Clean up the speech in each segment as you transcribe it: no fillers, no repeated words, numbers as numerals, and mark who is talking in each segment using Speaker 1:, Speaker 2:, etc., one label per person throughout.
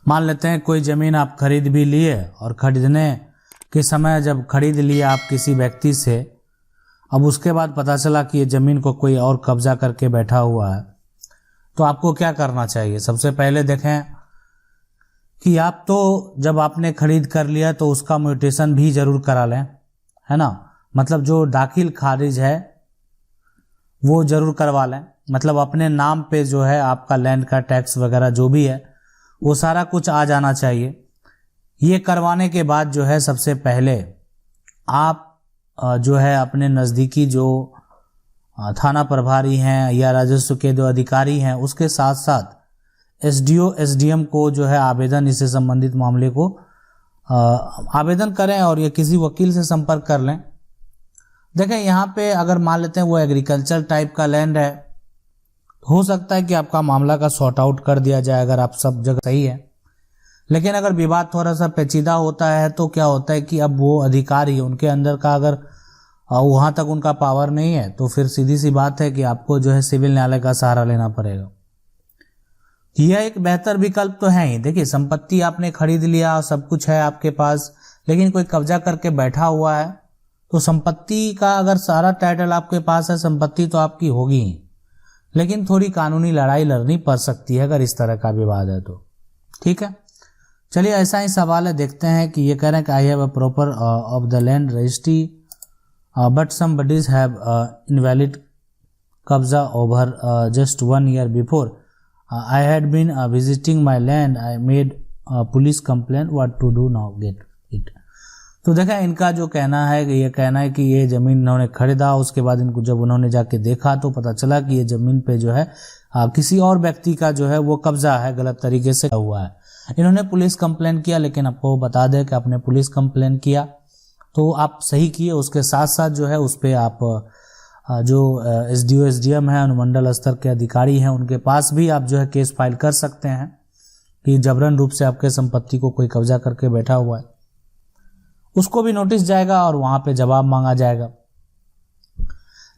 Speaker 1: मान लेते हैं कोई ज़मीन आप खरीद भी लिए और खरीदने के समय जब खरीद लिए आप किसी व्यक्ति से, अब उसके बाद पता चला कि ये ज़मीन को कोई और कब्जा करके बैठा हुआ है, तो आपको क्या करना चाहिए? सबसे पहले देखें कि आप तो जब आपने खरीद कर लिया तो उसका म्यूटेशन भी ज़रूर करा लें, है ना। मतलब जो दाखिल खारिज है वो ज़रूर करवा लें। मतलब अपने नाम पे जो है आपका लैंड का टैक्स वगैरह जो भी है वो सारा कुछ आ जाना चाहिए। ये करवाने के बाद जो है सबसे पहले आप जो है अपने नज़दीकी जो थाना प्रभारी हैं या राजस्व के जो अधिकारी हैं उसके साथ साथ एसडीओ एसडीएम को जो है आवेदन, इससे संबंधित मामले को आवेदन करें और या किसी वकील से संपर्क कर लें। देखें यहाँ पे अगर मान लेते हैं वो एग्रीकल्चर टाइप का लैंड है, हो सकता है कि आपका मामला का सॉर्ट आउट कर दिया जाए अगर आप सब जगह सही है। लेकिन अगर विवाद थोड़ा सा पेचीदा होता है तो क्या होता है कि अब वो अधिकारी उनके अंदर का अगर वहाँ तक उनका पावर नहीं है तो फिर सीधी सी बात है कि आपको जो है सिविल न्यायालय का सहारा लेना पड़ेगा। यह एक बेहतर विकल्प तो है ही। देखिए संपत्ति आपने खरीद लिया, सब कुछ है आपके पास, लेकिन कोई कब्जा करके बैठा हुआ है तो संपत्ति का अगर सारा टाइटल आपके पास है, संपत्ति तो आपकी होगी ही, लेकिन थोड़ी कानूनी लड़ाई लड़नी पड़ सकती है अगर इस तरह का विवाद है तो। ठीक है, चलिए ऐसा ही सवाल है, देखते हैं कि ये कह रहे हैं कि I have a proper of the land registry but some buddies have invalid कब्जा over just 1 year before I had been visiting my land I made police complaint what to do now get it. तो देखा इनका जो कहना है कि ये कहना है कि ये ज़मीन इन्होंने खरीदा, उसके बाद इनको जब उन्होंने जाके देखा तो पता चला कि ये ज़मीन पे जो है किसी और व्यक्ति का जो है वो कब्जा है, गलत तरीके से हुआ है। इन्होंने पुलिस कंप्लेंट किया, लेकिन आपको बता दें कि आपने पुलिस कंप्लेंट किया तो आप सही किए, उसके साथ साथ जो है उस पर आप जो एसडीओ एसडीएम है, अनुमंडल स्तर के अधिकारी हैं, उनके पास भी आप जो है केस फाइल कर सकते हैं कि जबरन रूप से आपके संपत्ति को कोई कब्जा करके बैठा हुआ है। उसको भी नोटिस जाएगा और वहां पे जवाब मांगा जाएगा।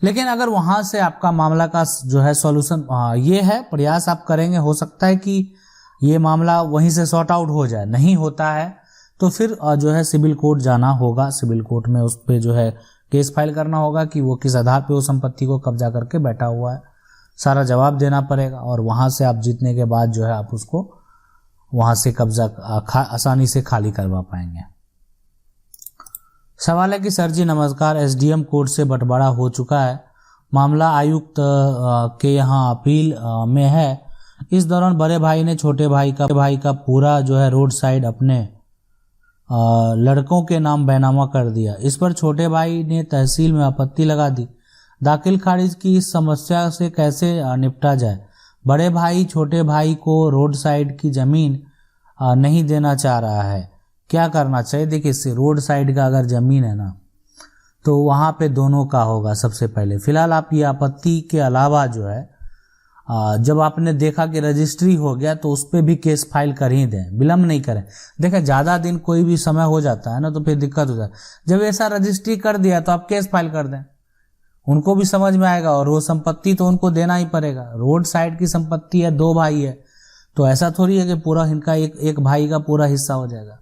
Speaker 1: लेकिन अगर वहां से आपका मामला का जो है सॉल्यूशन ये है, प्रयास आप करेंगे, हो सकता है कि ये मामला वहीं से सॉर्ट आउट हो जाए। नहीं होता है तो फिर जो है सिविल कोर्ट जाना होगा, सिविल कोर्ट में उस पे जो है केस फाइल करना होगा कि वो किस आधार पे वो संपत्ति को कब्जा करके बैठा हुआ है, सारा जवाब देना पड़ेगा और वहां से आप जीतने के बाद जो है आप उसको वहां से कब्जा आसानी से खाली करवा पाएंगे। सवाल है कि सर जी नमस्कार, एसडीएम कोर्ट से बंटवारा हो चुका है, मामला आयुक्त के यहाँ अपील में है। इस दौरान बड़े भाई ने छोटे भाई का पूरा जो है रोड साइड अपने लड़कों के नाम बैनामा कर दिया। इस पर छोटे भाई ने तहसील में आपत्ति लगा दी। दाखिल खारिज की इस समस्या से कैसे निपटा जाए? बड़े भाई छोटे भाई को रोड साइड की जमीन नहीं देना चाह रहा है, क्या करना चाहिए? देखिए रोड साइड का अगर जमीन है ना तो वहाँ पे दोनों का होगा। सबसे पहले फिलहाल आप ये आपत्ति के अलावा जो है जब आपने देखा कि रजिस्ट्री हो गया तो उस पर भी केस फाइल कर ही दें, विलम्ब नहीं करें। देखें ज़्यादा दिन कोई भी समय हो जाता है ना तो फिर दिक्कत हो जाती है। जब ऐसा रजिस्ट्री कर दिया तो आप केस फाइल कर दें, उनको भी समझ में आएगा और वो संपत्ति तो उनको देना ही पड़ेगा। रोड साइड की संपत्ति है, 2 भाई है तो ऐसा थोड़ी है कि पूरा इनका एक भाई का पूरा हिस्सा हो जाएगा।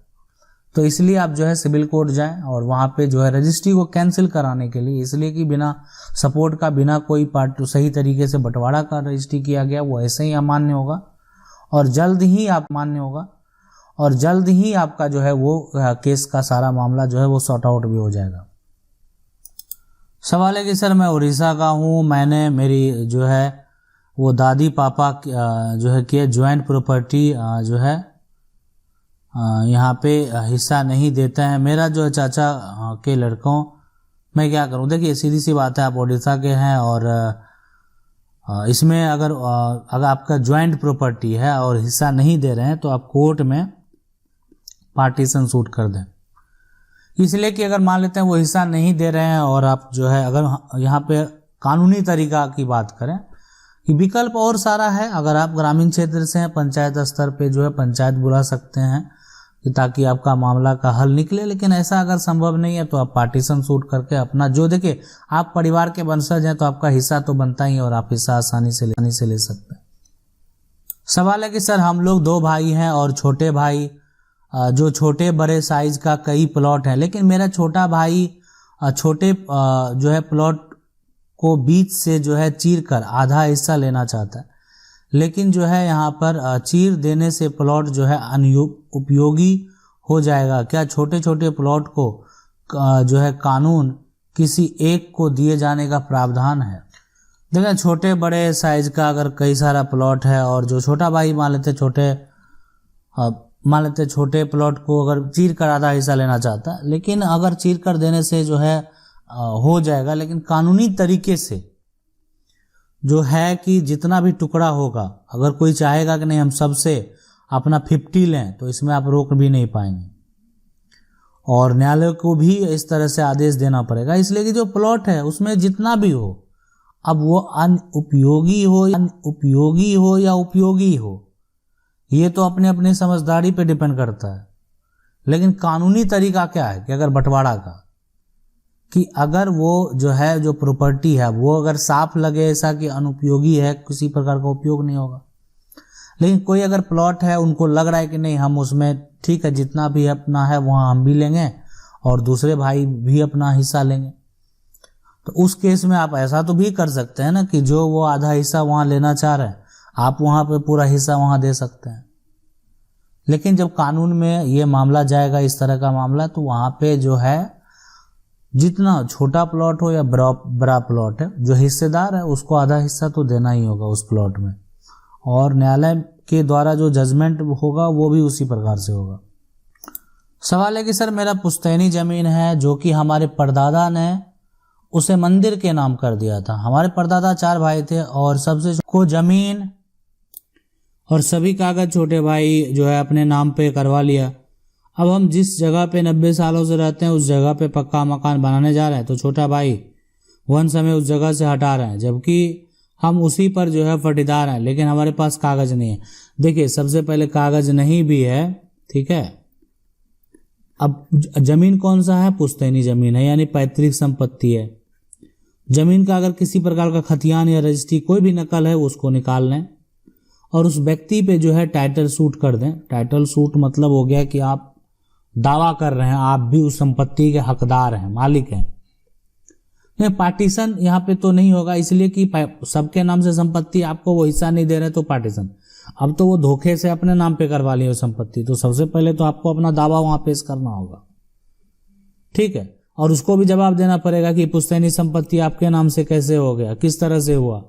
Speaker 1: तो इसलिए आप जो है सिविल कोर्ट जाएं और वहाँ पे जो है रजिस्ट्री को कैंसिल कराने के लिए, इसलिए कि बिना सपोर्ट का, बिना कोई पार्ट सही तरीके से बंटवारा का रजिस्ट्री किया गया, वो ऐसे ही अमान्य होगा और जल्द ही आप मान्य होगा और जल्द ही आपका जो है वो केस का सारा मामला जो है वो सॉर्ट आउट भी हो जाएगा। सवाल है कि सर मैं उड़ीसा का हूँ, मैंने मेरी जो है वो दादी पापा जो है कि ज्वाइंट प्रॉपर्टी जो है यहाँ पे हिस्सा नहीं देते हैं, मेरा जो है चाचा के लड़कों, मैं क्या करूँ? देखिए सीधी सी बात है, आप उड़ीसा के हैं और इसमें अगर आपका ज्वाइंट प्रॉपर्टी है और हिस्सा नहीं दे रहे हैं तो आप कोर्ट में पार्टीशन सूट कर दें। इसलिए कि अगर मान लेते हैं वो हिस्सा नहीं दे रहे हैं और आप जो है अगर यहाँ पे कानूनी तरीका की बात करें कि विकल्प और सारा है। अगर आप ग्रामीण क्षेत्र से हैं, पंचायत स्तर पे जो है पंचायत बुला सकते हैं ताकि आपका मामला का हल निकले। लेकिन ऐसा अगर संभव नहीं है तो आप पार्टीशन सूट करके अपना जो, देखिए आप परिवार के वंशज हैं तो आपका हिस्सा तो बनता ही है और आप हिस्सा आसानी से ले सकते हैं। सवाल है कि सर हम लोग 2 भाई हैं और छोटे भाई जो छोटे बड़े साइज का कई प्लॉट है, लेकिन मेरा छोटा भाई छोटे जो है प्लॉट को बीच से जो है चीर कर आधा हिस्सा लेना चाहता है, लेकिन जो है यहाँ पर चीर देने से प्लॉट जो है अनुपयोगी हो जाएगा। क्या छोटे छोटे प्लॉट को जो है कानून किसी एक को दिए जाने का प्रावधान है? देखिए, छोटे बड़े साइज का अगर कई सारा प्लॉट है और जो छोटा भाई मान लेते छोटे प्लॉट को अगर चीर कर आधा हिस्सा लेना चाहता है, लेकिन अगर चीर कर देने से जो है हो जाएगा, लेकिन कानूनी तरीके से जो है कि जितना भी टुकड़ा होगा, अगर कोई चाहेगा कि नहीं हम सबसे अपना 50 लें तो इसमें आप रोक भी नहीं पाएंगे और न्यायालय को भी इस तरह से आदेश देना पड़ेगा। इसलिए कि जो प्लॉट है उसमें जितना भी हो, अब वो अनुपयोगी हो या उपयोगी हो, ये तो अपने अपने समझदारी पे डिपेंड करता है। लेकिन कानूनी तरीका क्या है कि अगर बंटवारा का कि अगर वो जो है जो प्रॉपर्टी है वो अगर साफ लगे ऐसा कि अनुपयोगी है, किसी प्रकार का उपयोग नहीं होगा, लेकिन कोई अगर प्लॉट है उनको लग रहा है कि नहीं हम उसमें ठीक है जितना भी अपना है वहाँ हम भी लेंगे और दूसरे भाई भी अपना हिस्सा लेंगे, तो उस केस में आप ऐसा तो भी कर सकते हैं ना कि जो वो आधा हिस्सा वहाँ लेना चाह रहे हैं आप वहाँ पे पूरा हिस्सा वहाँ दे सकते हैं। लेकिन जब कानून में ये मामला जाएगा, इस तरह का मामला, तो वहाँ पे जो है जितना छोटा प्लॉट हो या बड़ा प्लॉट है, जो हिस्सेदार है उसको आधा हिस्सा तो देना ही होगा उस प्लॉट में, और न्यायालय के द्वारा जो जजमेंट होगा वो भी उसी प्रकार से होगा। सवाल है कि सर मेरा पुश्तैनी जमीन है जो कि हमारे परदादा ने उसे मंदिर के नाम कर दिया था। हमारे परदादा 4 भाई थे और सबसे को जमीन और सभी कागज छोटे भाई जो है अपने नाम पे करवा लिया। अब हम जिस जगह पे 90 सालों से रहते हैं उस जगह पे पक्का मकान बनाने जा रहे हैं, तो छोटा भाई वंश हमें उस जगह से हटा रहे हैं, जबकि हम उसी पर जो है फटीदार हैं, लेकिन हमारे पास कागज नहीं है। देखिए, सबसे पहले कागज नहीं भी है, ठीक है। अब जमीन कौन सा है? पुश्तैनी जमीन है, यानी पैतृक संपत्ति है। जमीन का अगर किसी प्रकार का खतियान या रजिस्ट्री कोई भी नकल है उसको निकाल लें और उस व्यक्ति पे जो है टाइटल सूट कर दें। टाइटल सूट मतलब हो गया कि आप दावा कर रहे हैं आप भी उस संपत्ति के हकदार हैं, मालिक हैं। नहीं, पार्टीशन यहाँ पे तो नहीं होगा, इसलिए कि सबके नाम से संपत्ति आपको वो हिस्सा नहीं दे रहे तो पार्टीशन। अब तो वो धोखे से अपने नाम पे करवा ली संपत्ति, तो सबसे पहले तो आपको अपना दावा वहां पेश करना होगा, ठीक है। और उसको भी जवाब देना पड़ेगा कि पुश्तैनी संपत्ति आपके नाम से कैसे हो गया, किस तरह से हुआ।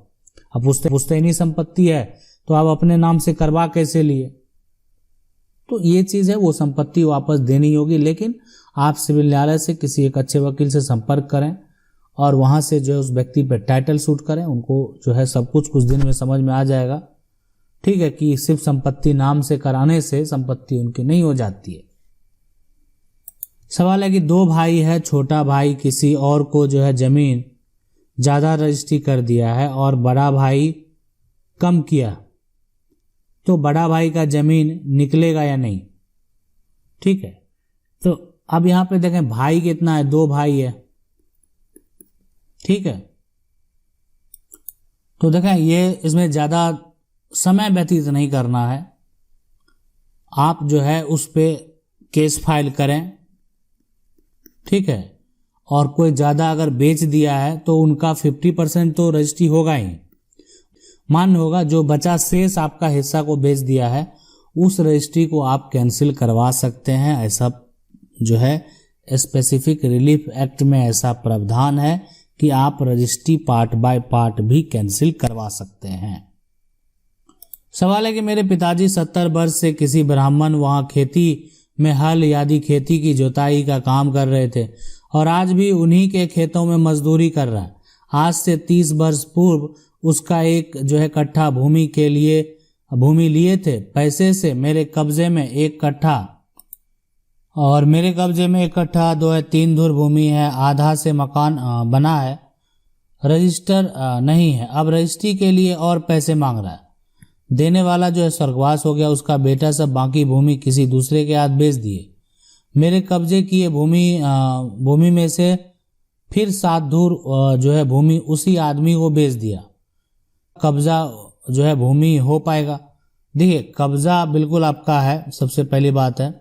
Speaker 1: अब पुश्तैनी संपत्ति है तो आप अपने नाम से करवा कैसे लिए, तो ये चीज है, वो संपत्ति वापस देनी होगी। लेकिन आप सिविल न्यायालय से किसी एक अच्छे वकील से संपर्क करें और वहां से जो है उस व्यक्ति पे टाइटल सूट करें। उनको जो है सब कुछ दिन में समझ में आ जाएगा, ठीक है, कि सिर्फ संपत्ति नाम से कराने से संपत्ति उनकी नहीं हो जाती है। सवाल है कि 2 भाई है, छोटा भाई किसी और को जो है जमीन ज्यादा रजिस्ट्री कर दिया है और बड़ा भाई कम किया, तो बड़ा भाई का जमीन निकलेगा या नहीं? ठीक है, तो अब यहां पे देखें भाई कितना है, 2 भाई है, ठीक है। तो देखें ये इसमें ज्यादा समय व्यतीत नहीं करना है, आप जो है उस पे केस फाइल करें, ठीक है। और कोई ज्यादा अगर बेच दिया है तो उनका 50% तो रजिस्ट्री होगा ही, मान्य होगा। जो बचा शेष आपका हिस्सा को बेच दिया है उस रजिस्ट्री को आप कैंसिल करवा सकते हैं। ऐसा जो है स्पेसिफिक रिलीफ एक्ट में ऐसा प्रावधान है कि आप रजिस्ट्री पार्ट बाय पार्ट भी कैंसिल करवा सकते हैं। सवाल है कि मेरे पिताजी 70 वर्ष से किसी ब्राह्मण वहां खेती में हल आदि खेती की जुताई का काम कर रहे थे और आज भी उन्हीं के खेतों में मजदूरी कर रहा है। आज से 30 वर्ष पूर्व उसका एक जो है कट्ठा भूमि लिए थे पैसे से। मेरे कब्जे में 1 कट्ठा और मेरे कब्जे में 1 कट्ठा 2 है 3 धुर भूमि है, आधा से मकान बना है, रजिस्टर नहीं है। अब रजिस्ट्री के लिए और पैसे मांग रहा है। देने वाला जो है स्वर्गवास हो गया, उसका बेटा सब बाकी भूमि किसी दूसरे के हाथ बेच दिए। मेरे कब्जे की ये भूमि में से फिर 7 धुर जो है भूमि उसी आदमी को बेच दिया। कब्जा जो है भूमि हो पाएगा? देखिए, कब्जा बिल्कुल आपका है, सबसे पहली बात है,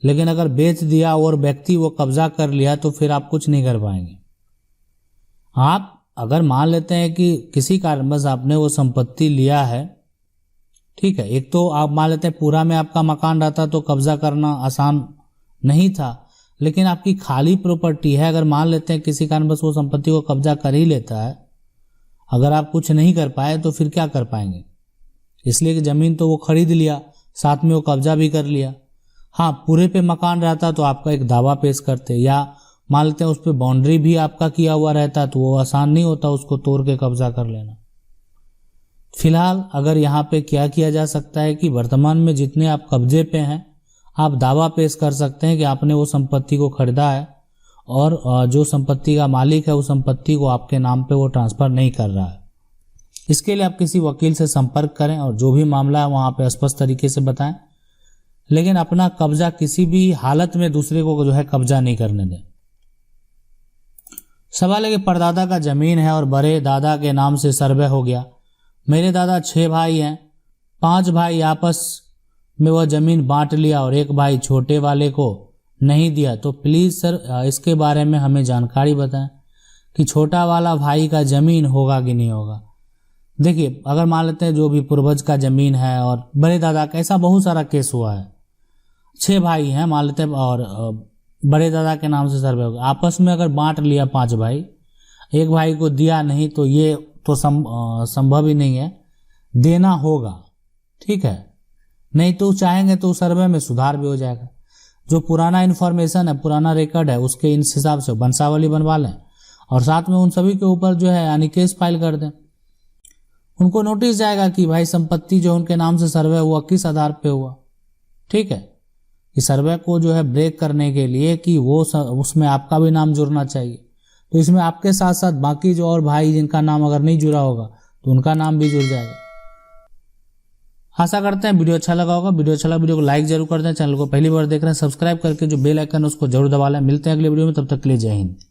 Speaker 1: लेकिन अगर बेच दिया और व्यक्ति वो कब्जा कर लिया तो फिर आप कुछ नहीं कर पाएंगे। आप अगर मान लेते हैं कि किसी कारणवश आपने वो संपत्ति लिया है, ठीक है, एक तो आप मान लेते हैं पूरा में आपका मकान रहता तो कब्जा करना आसान नहीं था, लेकिन आपकी खाली प्रॉपर्टी है, अगर मान लेते हैं किसी कारणवश वो संपत्ति को कब्जा कर ही लेता है, अगर आप कुछ नहीं कर पाए तो फिर क्या कर पाएंगे। इसलिए कि ज़मीन तो वो खरीद लिया, साथ में वो कब्जा भी कर लिया। हाँ, पूरे पे मकान रहता तो आपका एक दावा पेश करते, या मान लेते हैं उस पर बाउंड्री भी आपका किया हुआ रहता तो वो आसान नहीं होता उसको तोड़ के कब्जा कर लेना। फिलहाल अगर यहाँ पे क्या किया जा सकता है कि वर्तमान में जितने आप कब्जे पे हैं, आप दावा पेश कर सकते हैं कि आपने वो संपत्ति को खरीदा है और जो संपत्ति का मालिक है उस संपत्ति को आपके नाम पे वो ट्रांसफ़र नहीं कर रहा है। इसके लिए आप किसी वकील से संपर्क करें और जो भी मामला है वहाँ पे स्पष्ट तरीके से बताएं, लेकिन अपना कब्जा किसी भी हालत में दूसरे को जो है कब्जा नहीं करने दें। सवाल है कि परदादा का ज़मीन है और बड़े दादा के नाम से सर्वे हो गया। मेरे दादा 6 भाई हैं, 5 भाई आपस में वह ज़मीन बांट लिया और एक भाई छोटे वाले को नहीं दिया, तो प्लीज़ सर इसके बारे में हमें जानकारी बताएं कि छोटा वाला भाई का ज़मीन होगा कि नहीं होगा। देखिए, अगर मान लेते हैं जो भी पूर्वज का ज़मीन है और बड़े दादा का, ऐसा बहुत सारा केस हुआ है, 6 भाई हैं मान लेते हैं और बड़े दादा के नाम से सर्वे हो गया, आपस में अगर बांट लिया 5 भाई, एक भाई को दिया नहीं, तो ये तो संभव ही नहीं है, देना होगा, ठीक है, नहीं तो चाहेंगे तो सर्वे में सुधार भी हो जाएगा। जो पुराना इन्फॉर्मेशन है, पुराना रिकॉर्ड है, उसके इन हिसाब से वंशावली बनवा लें और साथ में उन सभी के ऊपर जो है यानी केस फाइल कर दें। उनको नोटिस जाएगा कि भाई संपत्ति जो उनके नाम से सर्वे हुआ किस आधार पे हुआ, ठीक है, कि सर्वे को जो है ब्रेक करने के लिए कि वो उसमें आपका भी नाम जुड़ना चाहिए, तो इसमें आपके साथ साथ बाकी जो और भाई जिनका नाम अगर नहीं जुड़ा होगा तो उनका नाम भी जुड़ जाएगा। आशा करते हैं वीडियो अच्छा लगा होगा। वीडियो अच्छा लगा वीडियो को लाइक जरूर कर दें। चैनल को पहली बार देख रहे हैं सब्सक्राइब करके जो बेल आइकन है उसको जरूर दबा लें। मिलते हैं अगले वीडियो में, तब तक के लिए जय हिंद।